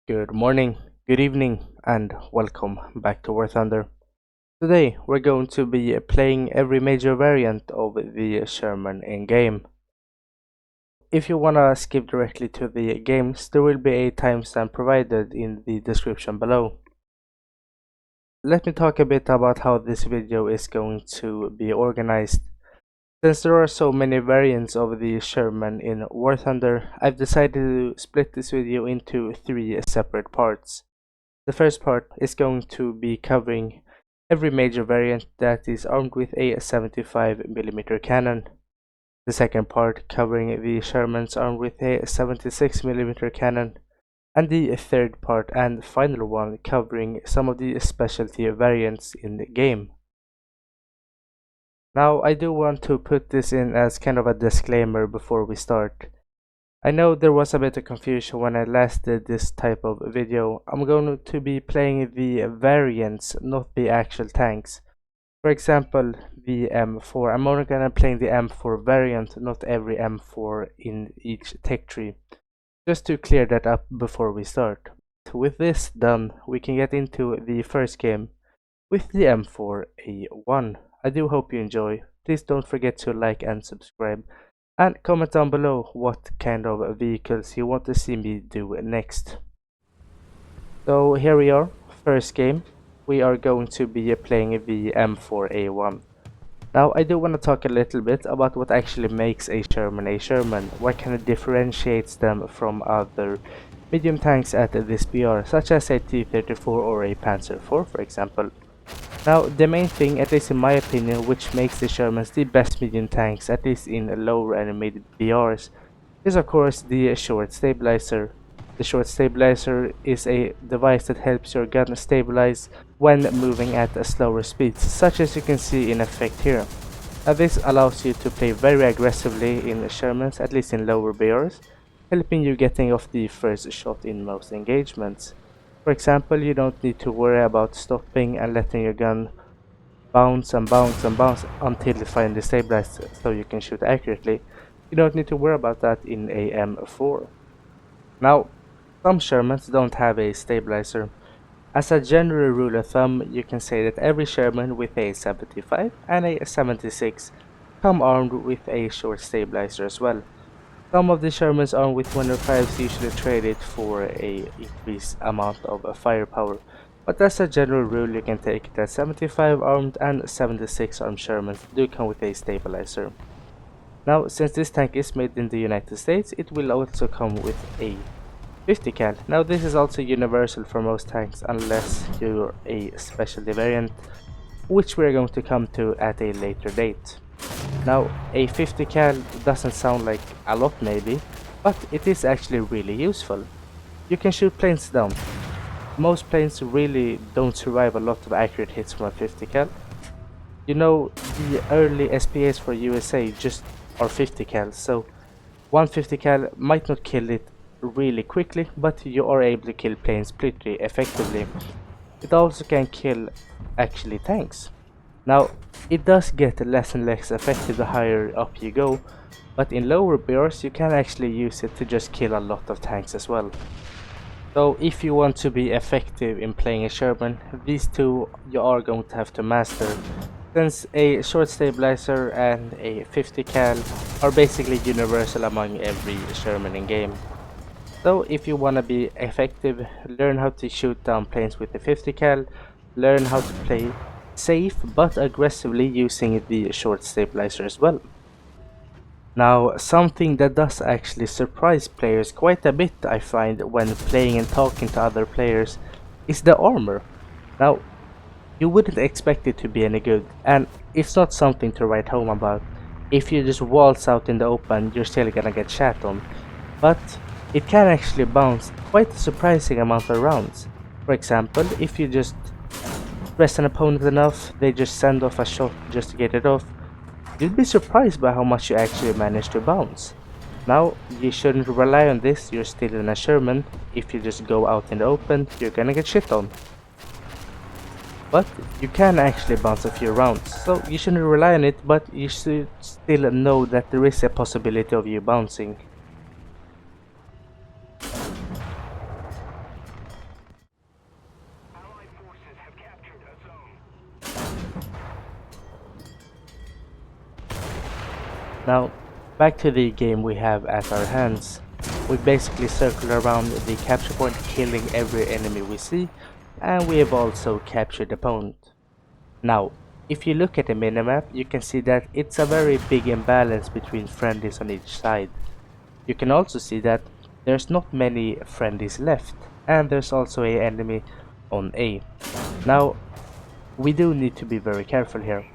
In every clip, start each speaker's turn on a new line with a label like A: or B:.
A: Good morning, good evening, and welcome back to War Thunder. Today we're going to be playing every major variant of the Sherman in-game. If you wanna skip directly to the games, there will be a timestamp provided in the description below. Let me talk a bit about how this video is going to be organized. Since there are so many variants of the Sherman in War Thunder, I've decided to split this video into 3 separate parts. The first part is going to be covering every major variant that is armed with a 75mm cannon. The second part covering the Shermans armed with a 76mm cannon. And the third part and final one covering some of the specialty variants in the game. Now I do want to put this in as kind of a disclaimer before we start. I know there was a bit of confusion when I last did this type of video. I'm going to be playing the variants, not the actual tanks. For example, the M4. I'm only gonna play the M4 variant, not every M4 in each tech tree. Just to clear that up before we start. With this done, we can get into the first game with the M4A1. I do hope you enjoy. Please don't forget to like and subscribe. And comment down below what kind of vehicles you want to see me do next. So here we are, first game. We are going to be playing the M4A1. Now I do want to talk a little bit about what actually makes a Sherman, what kind of differentiates them from other medium tanks at this BR, such as a T-34 or a Panzer IV for example. Now, the main thing, at least in my opinion, which makes the Shermans the best medium tanks, at least in lower and mid BRs, is of course the short stabilizer. The short stabilizer is a device that helps your gun stabilize when moving at slower speeds, such as you can see in effect here. Now, this allows you to play very aggressively in Shermans, at least in lower BRs, helping you getting off the first shot in most engagements. For example, you don't need to worry about stopping and letting your gun bounce and bounce and bounce until it finally stabilizes so you can shoot accurately. You don't need to worry about that in a M4. Now, some Shermans don't have a stabilizer. As a general rule of thumb, you can say that every Sherman with a 75 and a 76 come armed with a short stabilizer as well. Some of the Shermans armed with 105s usually traded for a increased amount of firepower, but as a general rule you can take that 75 armed and 76 armed Shermans do come with a stabilizer. Now, since this tank is made in the United States, it will also come with a 50 cal. Now this is also universal for most tanks unless you're a specialty variant, which we're going to come to at a later date. Now, a 50 cal doesn't sound like a lot maybe, but it is actually really useful. You can shoot planes down. Most planes really don't survive a lot of accurate hits from a 50 cal. You know, the early SPAs for USA just are 50 cal, so 150 cal might not kill it really quickly, but you are able to kill planes pretty effectively. It also can kill actually tanks. Now, it does get less and less effective the higher up you go, but in lower BRs you can actually use it to just kill a lot of tanks as well. So if you want to be effective in playing a Sherman, these two you are going to have to master, since a short stabilizer and a 50 cal are basically universal among every Sherman in game. So if you want to be effective, learn how to shoot down planes with the 50 cal, learn how to play safe but aggressively using the short stabilizer as well. Now, something that does actually surprise players quite a bit, I find, when playing and talking to other players, is the armor. Now, you wouldn't expect it to be any good, and it's not something to write home about. If you just waltz out in the open, you're still gonna get shat on, but it can actually bounce quite a surprising amount of rounds. For example, if you just press an opponent enough, they just send off a shot just to get it off, you'd be surprised by how much you actually manage to bounce. Now, you shouldn't rely on this, you're still in a Sherman. If you just go out in the open, you're gonna get shit on. But you can actually bounce a few rounds, so you shouldn't rely on it, but you should still know that there is a possibility of you bouncing. Now, back to the game we have at our hands. We basically circle around the capture point, killing every enemy we see, and we have also captured the opponent. Now, if you look at the minimap, you can see that it's a very big imbalance between friendlies on each side. You can also see that there's not many friendlies left, and there's also an enemy on A. Now, we do need to be very careful here.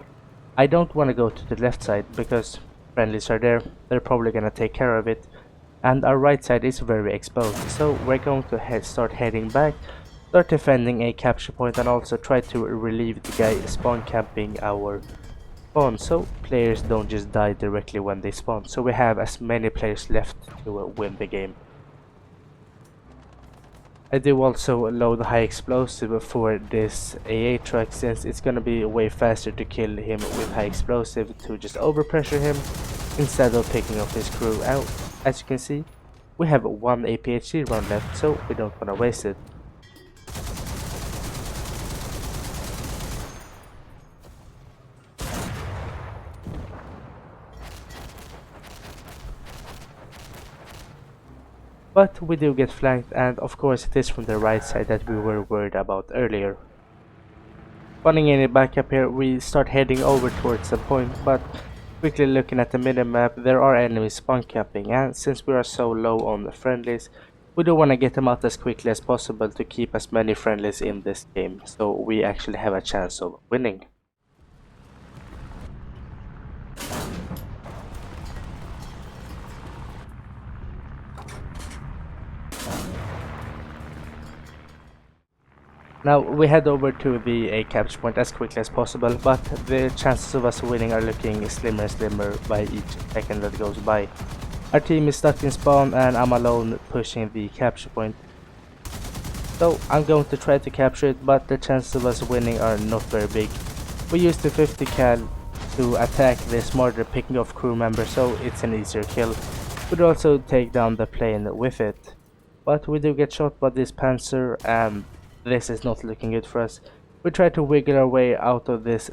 A: I don't want to go to the left side because friendlies are there, they're probably gonna take care of it, and our right side is very exposed, so we're going to start heading back, start defending a capture point, and also try to relieve the guy spawn camping our spawn, so players don't just die directly when they spawn, so we have as many players left to win the game. I do also load high explosive for this AA truck, since it's gonna be way faster to kill him with high explosive to just overpressure him instead of picking up his crew out. As you can see, we have one APHC round left, so we don't wanna waste it. But we do get flanked, and of course it is from the right side that we were worried about earlier. Spawning in the backup here, we start heading over towards the point, but quickly looking at the minimap, there are enemies spawn camping, and since we are so low on the friendlies, we do want to get them out as quickly as possible to keep as many friendlies in this game, so we actually have a chance of winning. Now we head over to the capture point as quickly as possible, but the chances of us winning are looking slimmer and slimmer by each second that goes by. Our team is stuck in spawn and I'm alone pushing the capture point. So I'm going to try to capture it, but the chances of us winning are not very big. We use the 50 cal to attack the smarter, picking off crew members, so it's an easier kill. We'd also take down the plane with it. But we do get shot by this Panzer, and this is not looking good for us. We try to wiggle our way out of this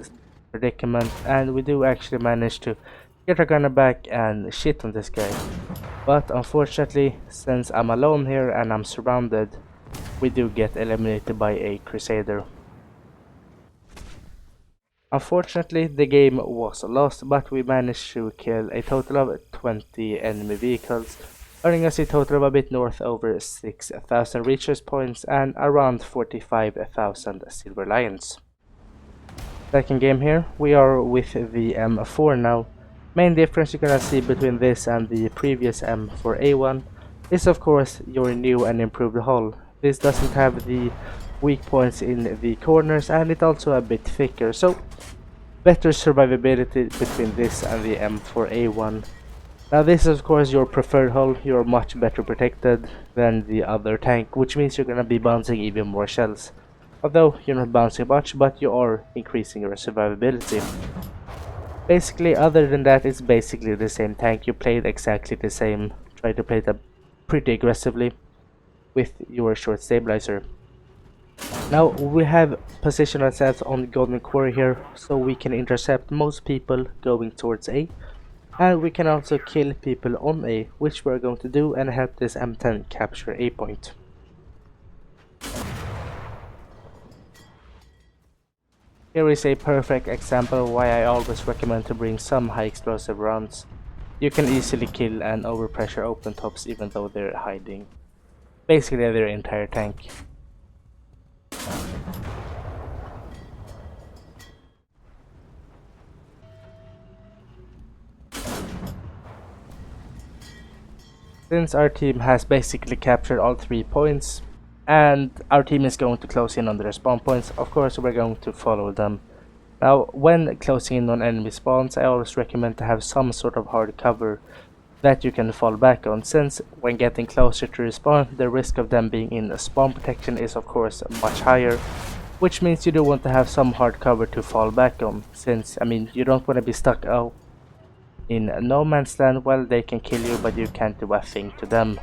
A: predicament, and we do actually manage to get our gunner back and shit on this guy. But unfortunately, since I'm alone here and I'm surrounded, we do get eliminated by a Crusader. Unfortunately, the game was lost, but we managed to kill a total of 20 enemy vehicles, earning us a total of a bit north over 6,000 research points and around 45,000 silver lions. Second game here, we are with the M4 now. Main difference you're gonna see between this and the previous M4A1 is of course your new and improved hull. This doesn't have the weak points in the corners, and it's also a bit thicker, so better survivability between this and the M4A1. Now this is of course your preferred hull, you're much better protected than the other tank, which means you're gonna be bouncing even more shells. Although you're not bouncing much, but you are increasing your survivability. Basically, other than that, it's basically the same tank. You played exactly the same, try to play it pretty aggressively with your short stabilizer. Now we have positioned ourselves on Golden Quarry here, so we can intercept most people going towards A. And we can also kill people on A, which we're going to do, and help this M10 capture A point. Here is a perfect example why I always recommend to bring some high explosive rounds. You can easily kill and overpressure open tops even though they're hiding basically their entire tank. Since our team has basically captured all 3 points, and our team is going to close in on their spawn points, of course we're going to follow them. Now, when closing in on enemy spawns, I always recommend to have some sort of hard cover that you can fall back on, since when getting closer to respawn, the risk of them being in spawn protection is of course much higher, which means you do want to have some hard cover to fall back on, since, I mean, you don't want to be stuck out in no man's land. Well, they can kill you, but you can't do a thing to them.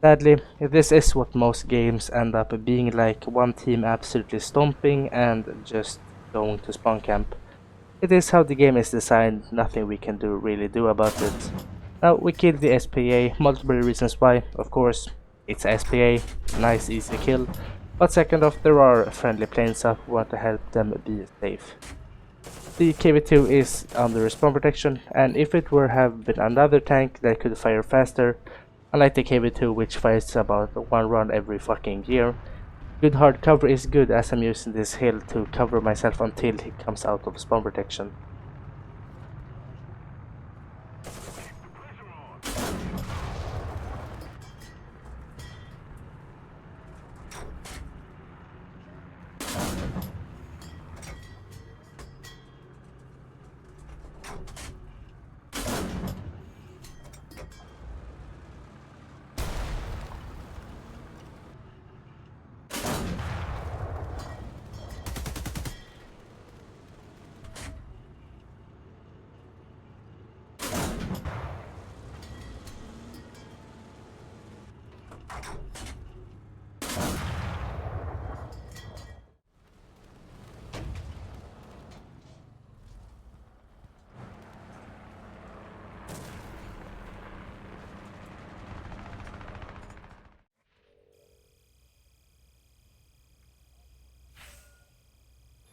A: Sadly, this is what most games end up being like, one team absolutely stomping and just going to spawn camp. It is how the game is designed, nothing we can really do about it. Now we killed the SPA, multiple reasons why, of course, it's SPA, nice easy kill, but second off there are friendly planes up, we want to help them be safe. The KV2 is under spawn protection, and if it were have been another tank that could fire faster, unlike the KV2 which fires about one round every fucking year, good hard cover is good, as I'm using this hill to cover myself until he comes out of spawn protection.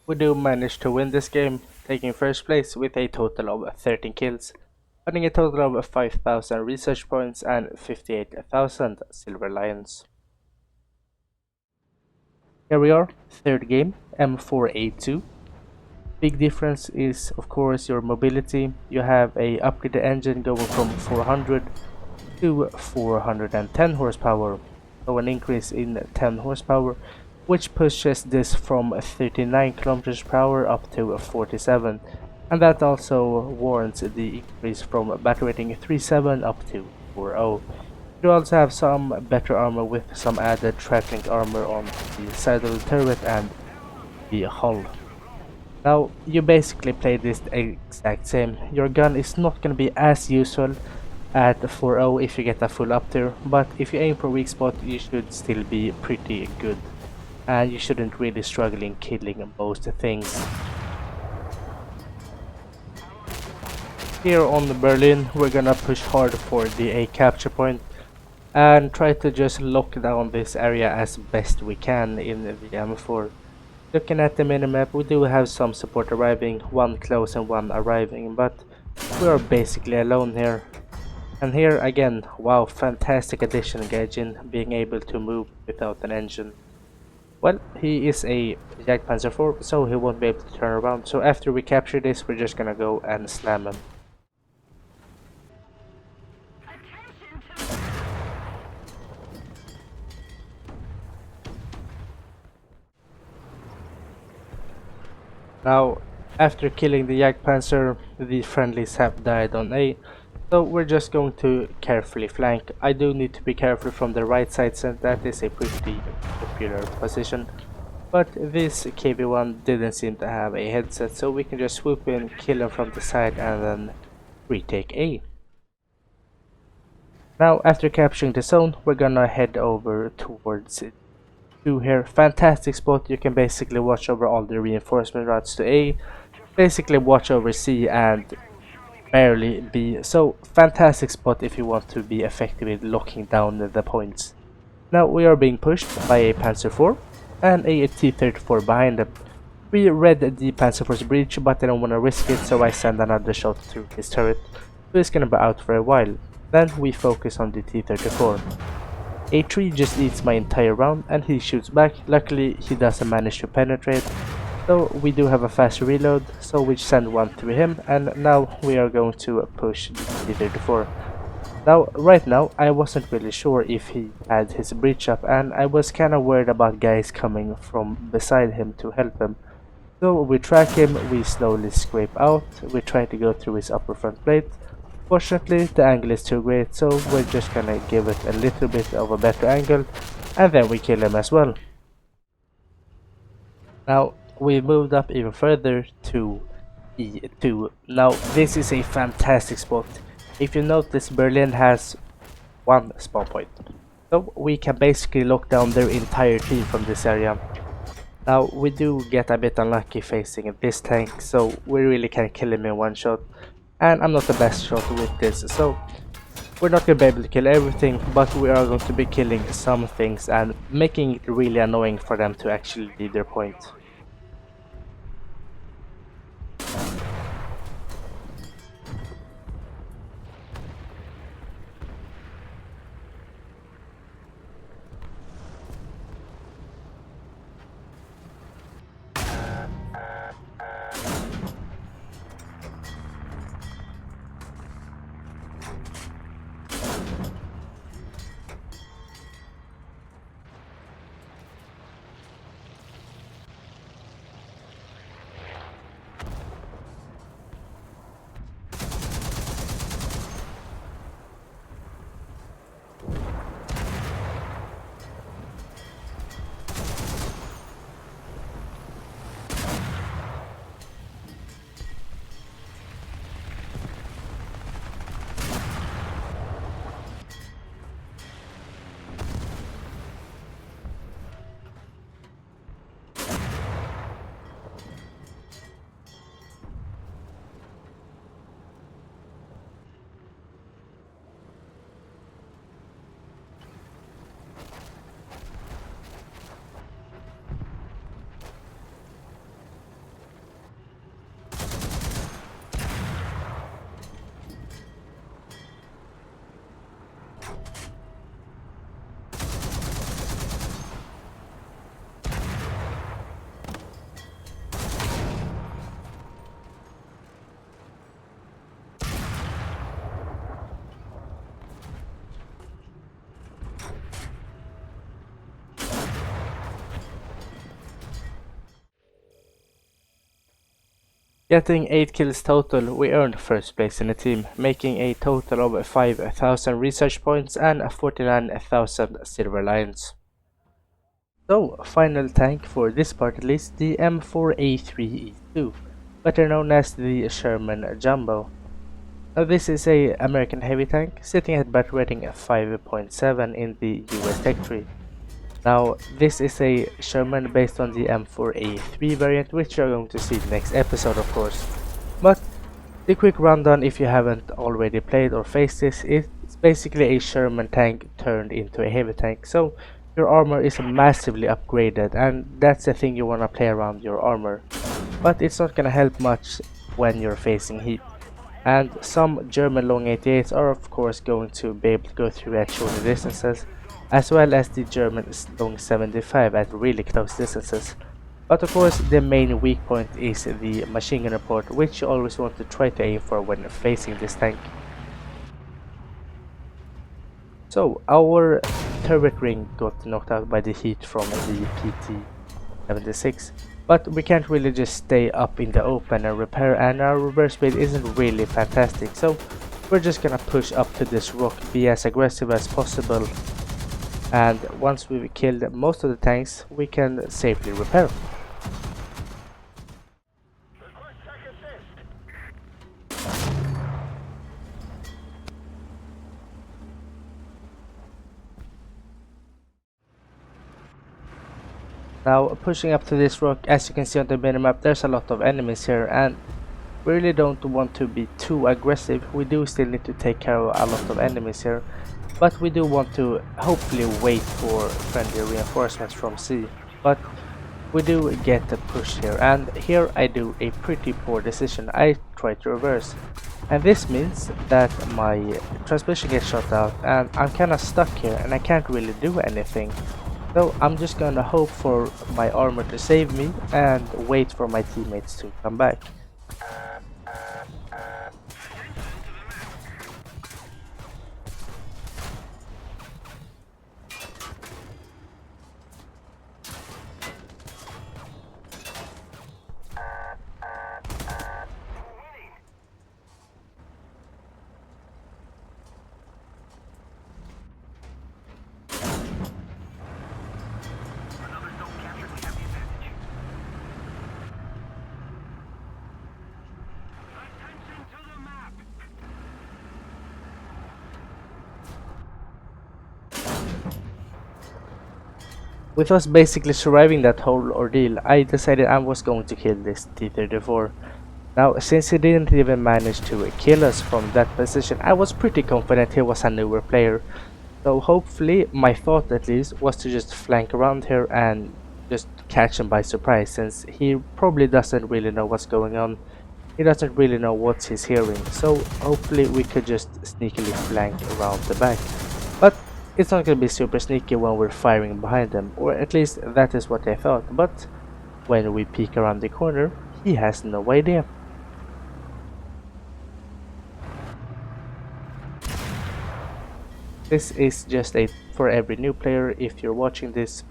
A: We do manage to win this game, taking first place with a total of 13 kills, earning a total of 5,000 research points and 58,000 silver lions. Here we are, third game, M4A2. Big difference is of course your mobility. You have a upgraded engine going from 400 to 410 horsepower, so an increase in 10 horsepower, which pushes this from 39 kilometers per hour up to 47, and that also warrants the increase from battery rating 3.7 up to 4.0. You also have some better armor with some added track-link armor on the side of the turret and the hull. Now, you basically play this the exact same. Your gun is not going to be as useful at 4.0 if you get a full up tier, but if you aim for weak spot you should still be pretty good, and you shouldn't really struggle in killing most things. Here on Berlin we're gonna push hard for the A capture point and try to just lock down this area as best we can in the M4. Looking at the minimap, we do have some support arriving, one close and one arriving, but we are basically alone here. And here again, wow, fantastic addition Gaijin, being able to move without an engine. Well, he is a Jagdpanzer IV, so he won't be able to turn around, so after we capture this we're just gonna go and slam him. Now, after killing the Jagdpanzer, the friendlies have died on A, so we're just going to carefully flank. I do need to be careful from the right side since that is a pretty popular position, but this KV1 didn't seem to have a headset, so we can just swoop in, kill him from the side and then retake A. Now, after capturing the zone, we're gonna head over towards it. Here, fantastic spot. You can basically watch over all the reinforcement routes to A, basically watch over C and barely B, so fantastic spot if you want to be effective in locking down the points. Now we are being pushed by a Panzer IV and a T-34 behind them. We read the Panzer IV's breach, but I don't want to risk it, so I send another shot through his turret, who is gonna be out for a while. Then we focus on the T-34. A tree just eats my entire round and he shoots back. Luckily he doesn't manage to penetrate, so we do have a fast reload, so we send one through him, and now we are going to push the T-34. Now, right now I wasn't really sure if he had his breach up, and I was kinda worried about guys coming from beside him to help him. So we track him, we slowly scrape out, we try to go through his upper front plate. Fortunately, the angle is too great, so we're just gonna give it a little bit of a better angle, and then we kill him as well. Now, we moved up even further to E2. Now, this is a fantastic spot. If you notice, Berlin has one spawn point. So we can basically lock down their entire team from this area. Now we do get a bit unlucky facing this tank, so we really can't kill him in one shot, and I'm not the best shot with this, so we're not gonna be able to kill everything, but we are going to be killing some things and making it really annoying for them to actually leave their point. Getting 8 kills total, we earned first place in the team, making a total of 5,000 research points and 49,000 silver lions. So, final tank for this part at least, the M4A3E2, better known as the Sherman Jumbo. Now this is a American heavy tank, sitting at battle rating 5.7 in the US tech tree. Now, this is a Sherman based on the M4A3 variant, which you're going to see in the next episode, of course. But the quick rundown, if you haven't already played or faced this, it's basically a Sherman tank turned into a heavy tank. So your armor is massively upgraded, and that's the thing you want to play around your armor. But it's not gonna help much when you're facing heat. And some German long 88s are of course going to be able to go through at shorter distances, as well as the German long 75 at really close distances. But of course the main weak point is the machine gun port, which you always want to try to aim for when facing this tank. So our turret ring got knocked out by the heat from the Pt.1, but we can't really just stay up in the open and repair, and our reverse speed isn't really fantastic, so we're just gonna push up to this rock, be as aggressive as possible, and once we've killed most of the tanks we can safely repair. Now pushing up to this rock, as you can see on the minimap, there's a lot of enemies here, and we really don't want to be too aggressive. We do still need to take care of a lot of enemies here, but we do want to hopefully wait for friendly reinforcements from sea. But we do get the push here, and here I do a pretty poor decision. I try to reverse, and this means that my transmission gets shot out and I'm kinda stuck here and I can't really do anything. So I'm just gonna hope for my armor to save me and wait for my teammates to come back. With us basically surviving that whole ordeal, I decided I was going to kill this T-34. Now, since he didn't even manage to kill us from that position, I was pretty confident he was a newer player. So hopefully, my thought at least, was to just flank around here and just catch him by surprise, since he probably doesn't really know what's going on. He doesn't really know what he's hearing, so hopefully we could just sneakily flank around the back. But it's not gonna be super sneaky when we're firing behind them, or at least that is what I thought, but when we peek around the corner, he has no idea. This is just a for every new player. If you're watching this,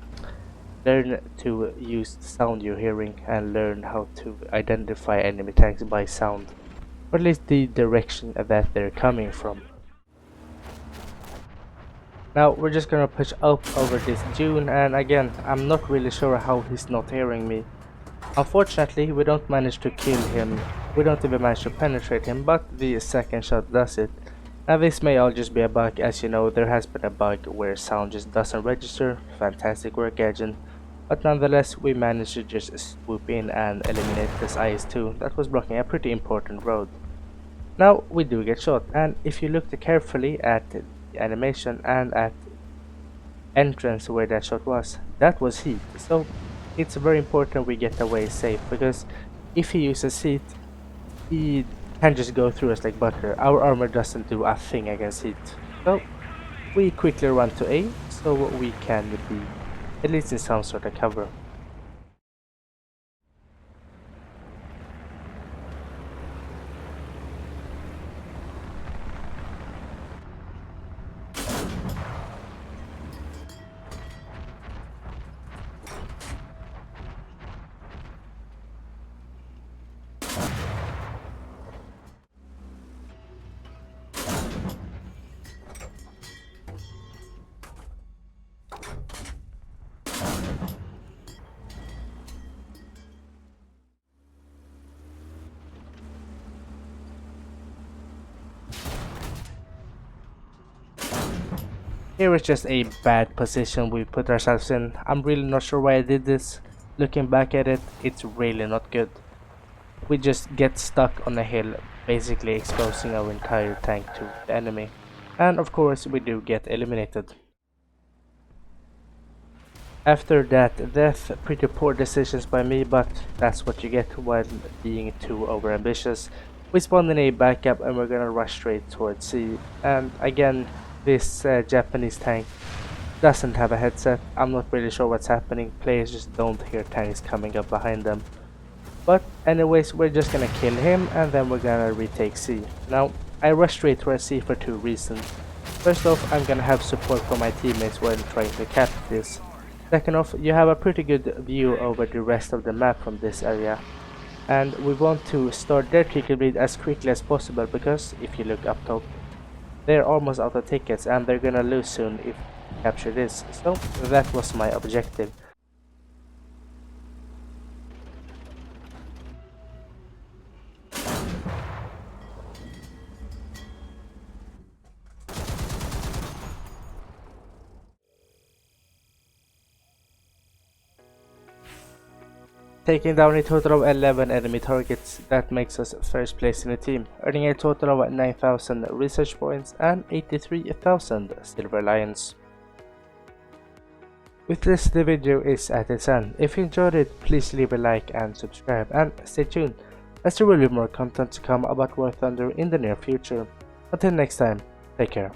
A: learn to use the sound you're hearing and learn how to identify enemy tanks by sound, or at least the direction that they're coming from. Now we're just gonna push up over this dune, and again, I'm not really sure how he's not hearing me. Unfortunately, we don't manage to kill him, we don't even manage to penetrate him, but the second shot does it. Now this may all just be a bug. As you know, there has been a bug where sound just doesn't register. Fantastic work, Agent. But nonetheless, we managed to just swoop in and eliminate this IS-2 that was blocking a pretty important road. Now we do get shot, and if you look carefully at the animation and at entrance where that shot was, that was heat. So it's very important we get away safe, because if he uses heat, he can just go through us like butter. Our armor doesn't do a thing against heat. So we quickly run to A so we can be at least in some sort of cover. Here is just a bad position we put ourselves in. I'm really not sure why I did this. Looking back at it, it's really not good. We just get stuck on a hill, basically exposing our entire tank to the enemy. And of course we do get eliminated. After that death, pretty poor decisions by me, but that's what you get while being too overambitious. We spawned in a backup and we're gonna rush straight towards C. And again, this Japanese tank doesn't have a headset. I'm not really sure what's happening. Players just don't hear tanks coming up behind them. But anyways, we're just gonna kill him and then we're gonna retake C. Now, I rush straight towards C for two reasons. First off, I'm gonna have support from my teammates while trying to cap this. Second off, you have a pretty good view over the rest of the map from this area. And we want to start their ticket bleed as quickly as possible, because if you look up top, they're almost out of tickets and they're gonna lose soon if we capture this. So that was my objective. Taking down a total of 11 enemy targets, that makes us first place in the team, earning a total of 9,000 research points and 83,000 silver lions. With this, the video is at its end. If you enjoyed it, please leave a like and subscribe, and stay tuned as there will be more content to come about War Thunder in the near future. Until next time, take care.